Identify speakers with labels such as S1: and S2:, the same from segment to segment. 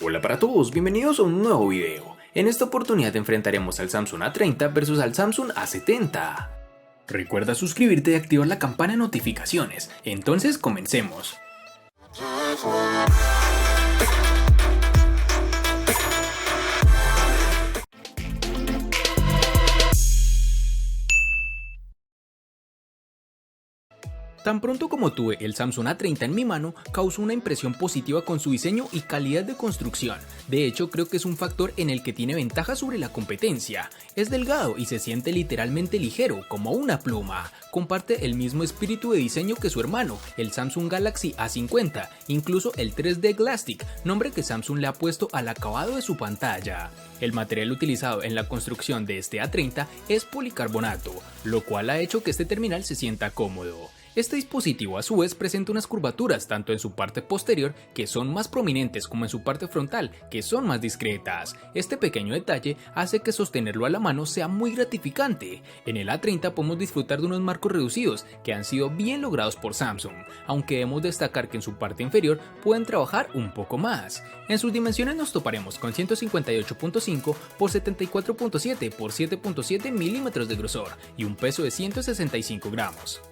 S1: Hola para todos, bienvenidos a un nuevo video. En esta oportunidad enfrentaremos al Samsung A30 versus al Samsung A70. Recuerda suscribirte y activar la campana de notificaciones, entonces comencemos. Tan pronto como tuve el Samsung A30 en mi mano, causó una impresión positiva con su diseño y calidad de construcción. De hecho, creo que es un factor en el que tiene ventaja sobre la competencia. Es delgado y se siente literalmente ligero, como una pluma. Comparte el mismo espíritu de diseño que su hermano, el Samsung Galaxy A50, incluso el 3D Glastic, nombre que Samsung le ha puesto al acabado de su pantalla. El material utilizado en la construcción de este A30 es policarbonato, lo cual ha hecho que este terminal se sienta cómodo. Este dispositivo a su vez presenta unas curvaturas tanto en su parte posterior, que son más prominentes, como en su parte frontal, que son más discretas. Este pequeño detalle hace que sostenerlo a la mano sea muy gratificante. En el A30 podemos disfrutar de unos marcos reducidos que han sido bien logrados por Samsung, aunque debemos destacar que en su parte inferior pueden trabajar un poco más. En sus dimensiones nos toparemos con 158.5 por 74.7 por 7.7 milímetros de grosor y un peso de 165 gramos.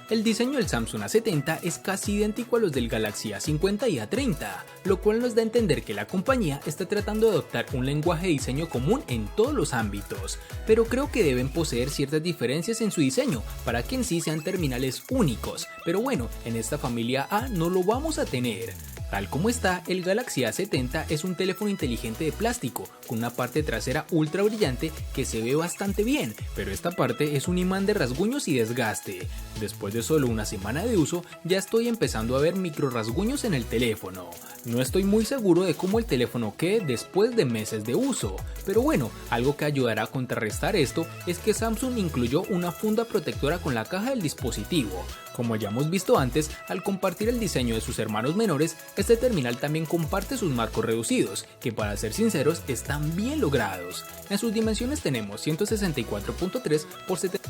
S1: El diseño del Samsung A70 es casi idéntico a los del Galaxy A50 y A30, lo cual nos da a entender que la compañía está tratando de adoptar un lenguaje de diseño común en todos los ámbitos, pero creo que deben poseer ciertas diferencias en su diseño para que en sí sean terminales únicos, pero bueno, en esta familia A no lo vamos a tener. Tal como está, el Galaxy A70 es un teléfono inteligente de plástico, con una parte trasera ultra brillante que se ve bastante bien, pero esta parte es un imán de rasguños y desgaste. Después de solo una semana de uso, ya estoy empezando a ver micro rasguños en el teléfono. No estoy muy seguro de cómo el teléfono quede después de meses de uso, pero bueno, algo que ayudará a contrarrestar esto es que Samsung incluyó una funda protectora con la caja del dispositivo. Como ya hemos visto antes, al compartir el diseño de sus hermanos menores, este terminal también comparte sus marcos reducidos, que para ser sinceros están bien logrados. En sus dimensiones tenemos 164.3 por 70.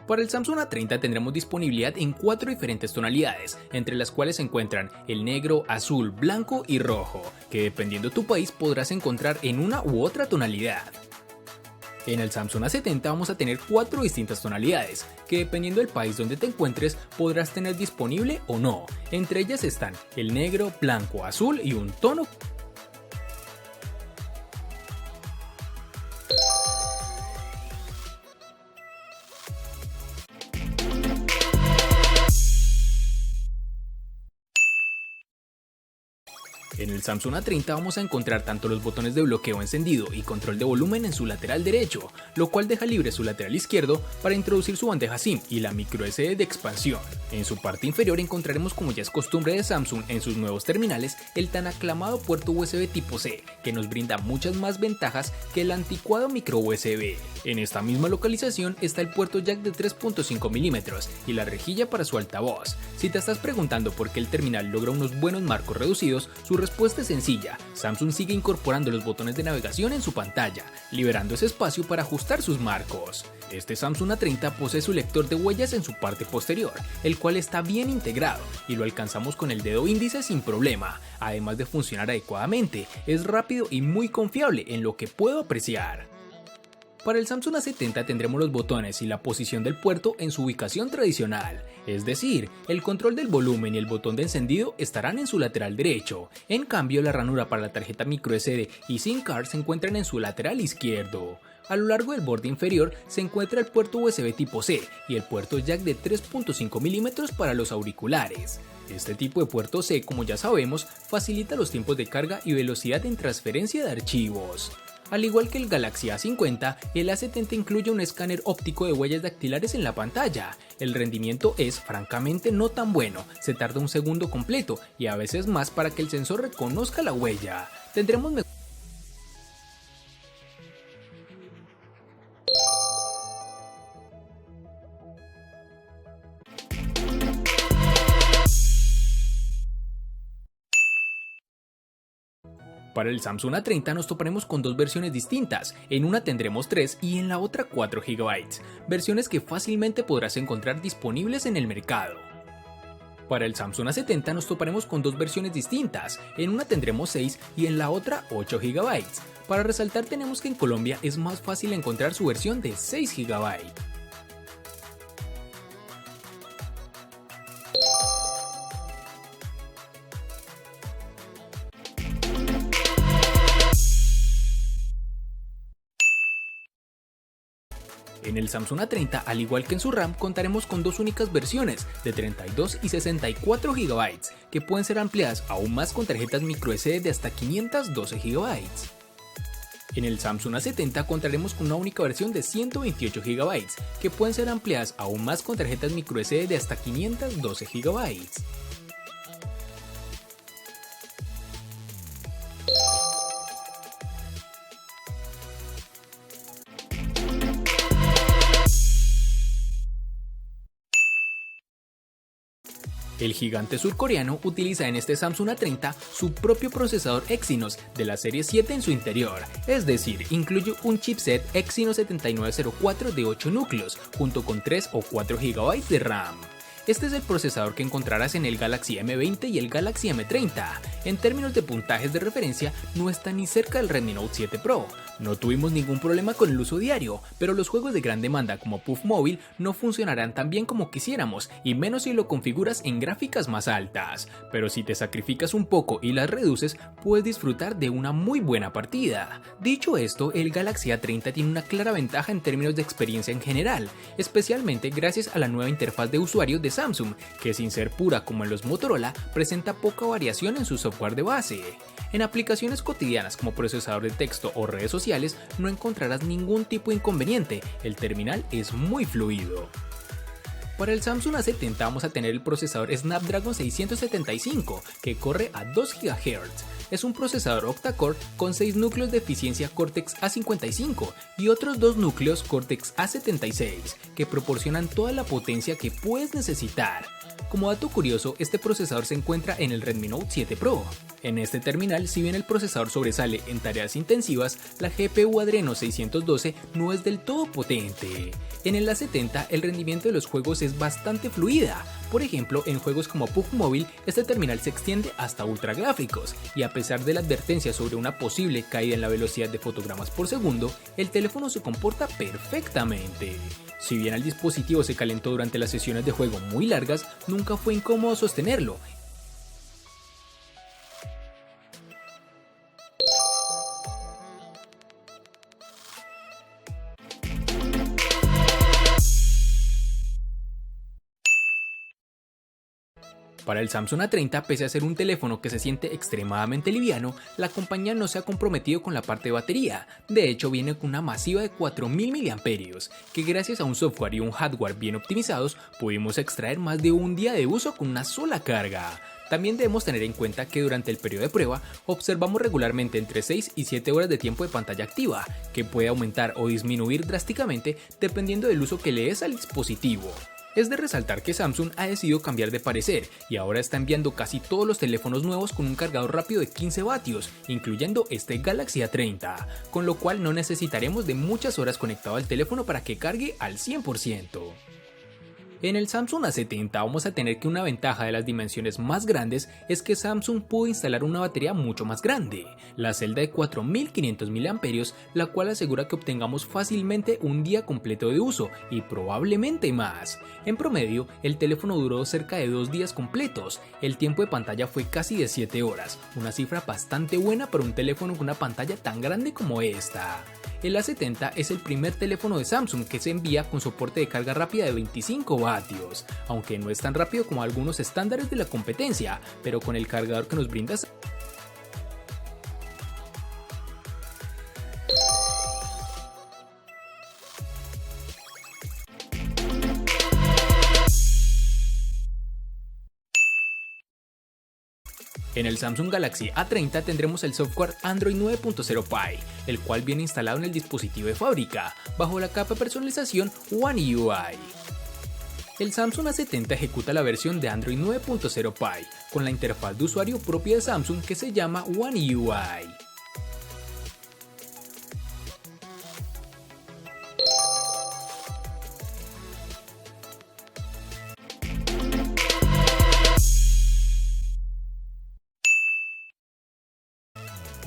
S1: Para el Samsung A30 tendremos disponibilidad en 4 diferentes tonalidades, entre las cuales se encuentran el negro, azul, blanco y rojo, que dependiendo de tu país podrás encontrar en una u otra tonalidad. En el Samsung A70 vamos a tener 4 distintas tonalidades, que dependiendo del país donde te encuentres podrás tener disponible o no. Entre ellas están el negro, blanco, azul y un tono. En el Samsung A30 vamos a encontrar tanto los botones de bloqueo, encendido y control de volumen en su lateral derecho, lo cual deja libre su lateral izquierdo para introducir su bandeja SIM y la micro SD de expansión. En su parte inferior encontraremos, como ya es costumbre de Samsung en sus nuevos terminales, el tan aclamado puerto USB tipo C, que nos brinda muchas más ventajas que el anticuado micro USB. En esta misma localización está el puerto jack de 3.5 milímetros y la rejilla para su altavoz. Si te estás preguntando por qué el terminal logra unos buenos marcos reducidos, su respuesta es sencilla: Samsung sigue incorporando los botones de navegación en su pantalla, liberando ese espacio para ajustar sus marcos. Este Samsung A30 posee su lector de huellas en su parte posterior, el cual está bien integrado y lo alcanzamos con el dedo índice sin problema. Además de funcionar adecuadamente, es rápido y muy confiable en lo que puedo apreciar. Para el Samsung A70 tendremos los botones y la posición del puerto en su ubicación tradicional, es decir, el control del volumen y el botón de encendido estarán en su lateral derecho. En cambio, la ranura para la tarjeta microSD y SIM card se encuentran en su lateral izquierdo. A lo largo del borde inferior se encuentra el puerto USB tipo C y el puerto jack de 3.5 milímetros para los auriculares. Este tipo de puerto C, como ya sabemos, facilita los tiempos de carga y velocidad en transferencia de archivos. Al igual que el Galaxy A50, el A70 incluye un escáner óptico de huellas dactilares en la pantalla. El rendimiento es francamente no tan bueno, se tarda un segundo completo y a veces más para que el sensor reconozca la huella. Tendremos Para el Samsung A30 nos toparemos con dos versiones distintas, en una tendremos 3 y en la otra 4 GB, versiones que fácilmente podrás encontrar disponibles en el mercado. Para el Samsung A70 nos toparemos con dos versiones distintas, en una tendremos 6 y en la otra 8 GB. Para resaltar tenemos que en Colombia es más fácil encontrar su versión de 6 GB. En el Samsung A30, al igual que en su RAM, contaremos con dos únicas versiones de 32 y 64 GB, que pueden ser ampliadas aún más con tarjetas microSD de hasta 512 GB. En el Samsung A70 contaremos con una única versión de 128 GB, que pueden ser ampliadas aún más con tarjetas microSD de hasta 512 GB. El gigante surcoreano utiliza en este Samsung A30 su propio procesador Exynos de la serie 7 en su interior, es decir, incluye un chipset Exynos 7904 de 8 núcleos, junto con 3 o 4 GB de RAM. Este es el procesador que encontrarás en el Galaxy M20 y el Galaxy M30. En términos de puntajes de referencia, no está ni cerca del Redmi Note 7 Pro. No tuvimos ningún problema con el uso diario, pero los juegos de gran demanda como PUBG Mobile no funcionarán tan bien como quisiéramos, y menos si lo configuras en gráficas más altas. Pero si te sacrificas un poco y las reduces, puedes disfrutar de una muy buena partida. Dicho esto, el Galaxy A30 tiene una clara ventaja en términos de experiencia en general, especialmente gracias a la nueva interfaz de usuario de Samsung, que sin ser pura como en los Motorola, presenta poca variación en su software de base. En aplicaciones cotidianas como procesador de texto o redes sociales no encontrarás ningún tipo de inconveniente, el terminal es muy fluido. Para el Samsung A70 vamos a tener el procesador Snapdragon 675 que corre a 2 GHz. Es un procesador octa-core con 6 núcleos de eficiencia Cortex A55 y otros 2 núcleos Cortex A76 que proporcionan toda la potencia que puedes necesitar. Como dato curioso, este procesador se encuentra en el Redmi Note 7 Pro. En este terminal, si bien el procesador sobresale en tareas intensivas, la GPU Adreno 612 no es del todo potente. En el A70 el rendimiento de los juegos es bastante fluida. Por ejemplo, en juegos como PUBG Mobile, este terminal se extiende hasta ultra gráficos, y a pesar de la advertencia sobre una posible caída en la velocidad de fotogramas por segundo, el teléfono se comporta perfectamente. Si bien el dispositivo se calentó durante las sesiones de juego muy largas, nunca fue incómodo sostenerlo. Para el Samsung A30, pese a ser un teléfono que se siente extremadamente liviano, la compañía no se ha comprometido con la parte de batería. De hecho, viene con una masiva de 4000 mAh, que gracias a un software y un hardware bien optimizados, pudimos extraer más de un día de uso con una sola carga. También debemos tener en cuenta que durante el periodo de prueba observamos regularmente entre 6 y 7 horas de tiempo de pantalla activa, que puede aumentar o disminuir drásticamente dependiendo del uso que le des al dispositivo. Es de resaltar que Samsung ha decidido cambiar de parecer y ahora está enviando casi todos los teléfonos nuevos con un cargador rápido de 15 vatios, incluyendo este Galaxy A30, con lo cual no necesitaremos de muchas horas conectado al teléfono para que cargue al 100%. En el Samsung A70 vamos a tener que una ventaja de las dimensiones más grandes es que Samsung pudo instalar una batería mucho más grande, la celda de 4500 mAh, la cual asegura que obtengamos fácilmente un día completo de uso y probablemente más. En promedio, el teléfono duró cerca de 2 días completos, el tiempo de pantalla fue casi de 7 horas, una cifra bastante buena para un teléfono con una pantalla tan grande como esta. El A70 es el primer teléfono de Samsung que se envía con soporte de carga rápida de 25 vatios, aunque no es tan rápido como algunos estándares de la competencia, pero con el cargador que nos brinda En el Samsung Galaxy A30 tendremos el software Android 9.0 Pie, el cual viene instalado en el dispositivo de fábrica, bajo la capa de personalización One UI. El Samsung A70 ejecuta la versión de Android 9.0 Pie, con la interfaz de usuario propia de Samsung que se llama One UI.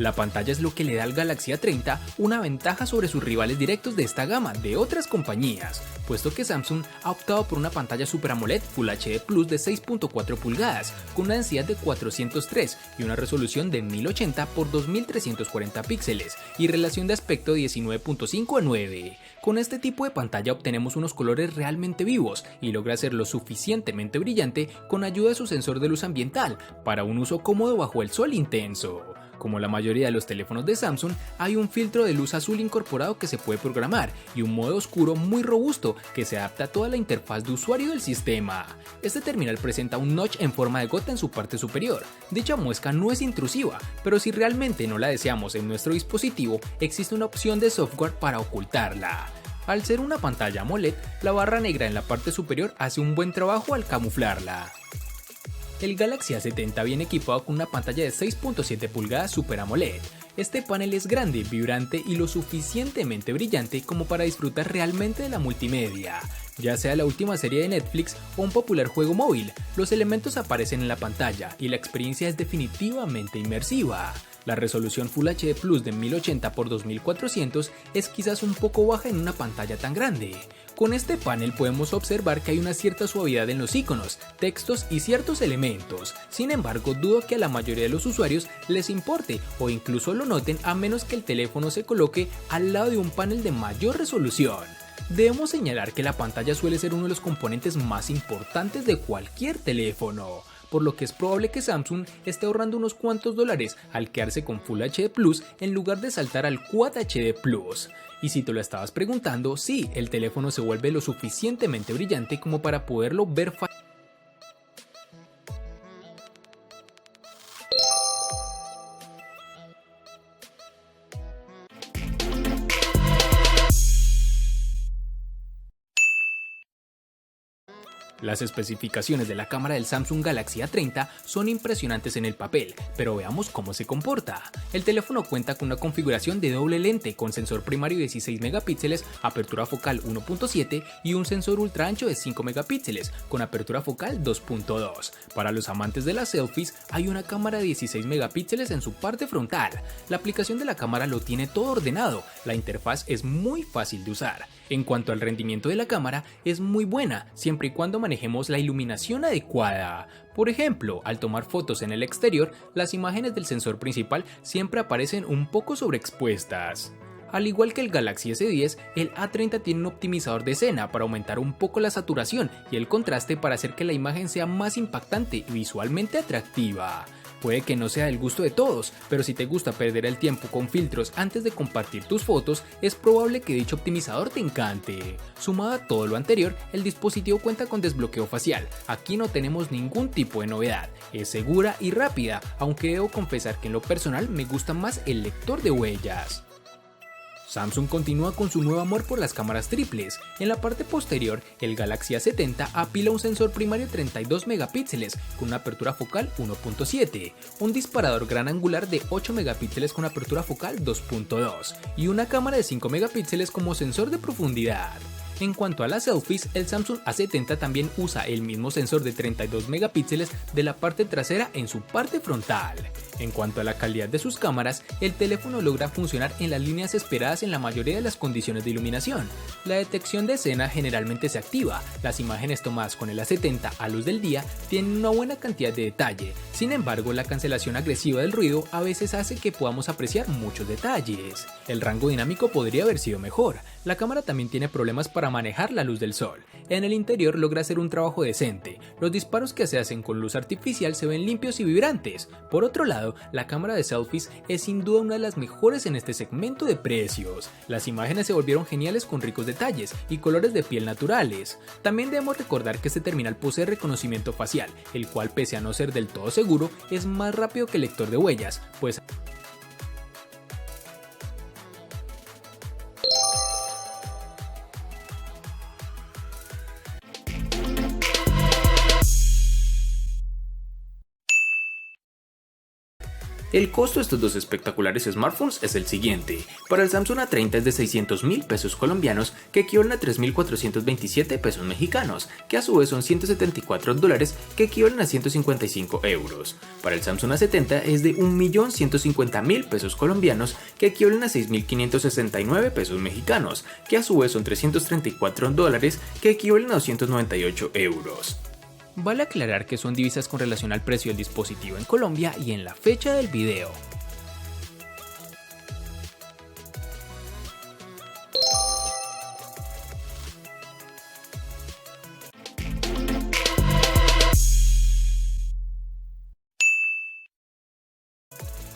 S1: La pantalla es lo que le da al Galaxy A30 una ventaja sobre sus rivales directos de esta gama de otras compañías, puesto que Samsung ha optado por una pantalla Super AMOLED Full HD Plus de 6.4 pulgadas, con una densidad de 403 y una resolución de 1080 x 2340 píxeles y relación de aspecto 19.5:9. Con este tipo de pantalla obtenemos unos colores realmente vivos y logra ser lo suficientemente brillante con ayuda de su sensor de luz ambiental para un uso cómodo bajo el sol intenso. Como la mayoría de los teléfonos de Samsung, hay un filtro de luz azul incorporado que se puede programar y un modo oscuro muy robusto que se adapta a toda la interfaz de usuario del sistema. Este terminal presenta un notch en forma de gota en su parte superior. Dicha muesca no es intrusiva, pero si realmente no la deseamos en nuestro dispositivo, existe una opción de software para ocultarla. Al ser una pantalla AMOLED, la barra negra en la parte superior hace un buen trabajo al camuflarla. El Galaxy A70 viene equipado con una pantalla de 6.7 pulgadas Super AMOLED. Este panel es grande, vibrante y lo suficientemente brillante como para disfrutar realmente de la multimedia. Ya sea la última serie de Netflix o un popular juego móvil, los elementos aparecen en la pantalla y la experiencia es definitivamente inmersiva. La resolución Full HD Plus de 1080 x 2400 es quizás un poco baja en una pantalla tan grande. Con este panel podemos observar que hay una cierta suavidad en los iconos, textos y ciertos elementos. Sin embargo, dudo que a la mayoría de los usuarios les importe o incluso lo noten a menos que el teléfono se coloque al lado de un panel de mayor resolución. Debemos señalar que la pantalla suele ser uno de los componentes más importantes de cualquier teléfono, por lo que es probable que Samsung esté ahorrando unos cuantos dólares al quedarse con Full HD Plus en lugar de saltar al Quad HD Plus. Y si te lo estabas preguntando, sí, el teléfono se vuelve lo suficientemente brillante como para poderlo ver fácilmente. Las especificaciones de la cámara del Samsung Galaxy A30 son impresionantes en el papel, pero veamos cómo se comporta. El teléfono cuenta con una configuración de doble lente con sensor primario de 16 megapíxeles, apertura focal 1.7 y un sensor ultra ancho de 5 megapíxeles con apertura focal 2.2. Para los amantes de las selfies, hay una cámara de 16 megapíxeles en su parte frontal. La aplicación de la cámara lo tiene todo ordenado, la interfaz es muy fácil de usar. En cuanto al rendimiento de la cámara, es muy buena, siempre y cuando manejemos la iluminación adecuada. Por ejemplo, al tomar fotos en el exterior, las imágenes del sensor principal siempre aparecen un poco sobreexpuestas. Al igual que el Galaxy S10, el A30 tiene un optimizador de escena para aumentar un poco la saturación y el contraste para hacer que la imagen sea más impactante y visualmente atractiva. Puede que no sea del gusto de todos, pero si te gusta perder el tiempo con filtros antes de compartir tus fotos, es probable que dicho optimizador te encante. Sumado a todo lo anterior, el dispositivo cuenta con desbloqueo facial. Aquí no tenemos ningún tipo de novedad, es segura y rápida, aunque debo confesar que en lo personal me gusta más el lector de huellas. Samsung continúa con su nuevo amor por las cámaras triples. En la parte posterior, el Galaxy A70 apila un sensor primario de 32 megapíxeles con una apertura focal 1.7, un disparador gran angular de 8 megapíxeles con apertura focal 2.2 y una cámara de 5 megapíxeles como sensor de profundidad. En cuanto a las selfies, el Samsung A70 también usa el mismo sensor de 32 megapíxeles de la parte trasera en su parte frontal. En cuanto a la calidad de sus cámaras, el teléfono logra funcionar en las líneas esperadas en la mayoría de las condiciones de iluminación. La detección de escena generalmente se activa, las imágenes tomadas con el A70 a luz del día tienen una buena cantidad de detalle, sin embargo la cancelación agresiva del ruido a veces hace que podamos apreciar muchos detalles. El rango dinámico podría haber sido mejor, la cámara también tiene problemas para manejar la luz del sol. En el interior logra hacer un trabajo decente, los disparos que se hacen con luz artificial se ven limpios y vibrantes. Por otro lado, la cámara de selfies es sin duda una de las mejores en este segmento de precios. Las imágenes se volvieron geniales con ricos detalles y colores de piel naturales. También debemos recordar que este terminal posee reconocimiento facial, el cual pese a no ser del todo seguro, es más rápido que el lector de huellas, pues El costo de estos dos espectaculares smartphones es el siguiente. Para el Samsung A30 es de 600.000 pesos colombianos, que equivalen a 3.427 pesos mexicanos, que a su vez son $174, que equivalen a 155 euros. Para el Samsung A70 es de 1.150.000 pesos colombianos, que equivalen a 6.569 pesos mexicanos, que a su vez son $334, que equivalen a 298 euros. Vale aclarar que son divisas con relación al precio del dispositivo en Colombia y en la fecha del video.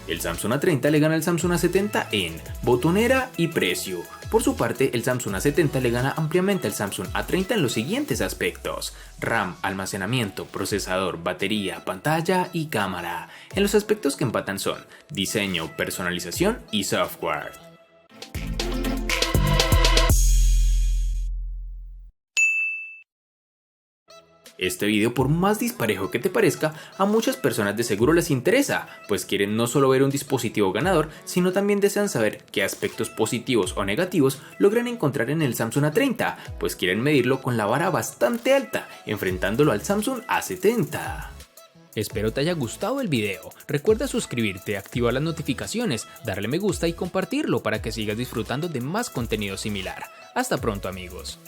S1: El Samsung A30 le gana al Samsung A70 en botonera y precio. Por su parte, el Samsung A70 le gana ampliamente al Samsung A30 en los siguientes aspectos: RAM, almacenamiento, procesador, batería, pantalla y cámara. En los aspectos que empatan son diseño, personalización y software. Este video, por más disparejo que te parezca, a muchas personas de seguro les interesa, pues quieren no solo ver un dispositivo ganador, sino también desean saber qué aspectos positivos o negativos logran encontrar en el Samsung A30, pues quieren medirlo con la vara bastante alta, enfrentándolo al Samsung A70. Espero te haya gustado el video. Recuerda suscribirte, activar las notificaciones, darle me gusta y compartirlo para que sigas disfrutando de más contenido similar. Hasta pronto, amigos.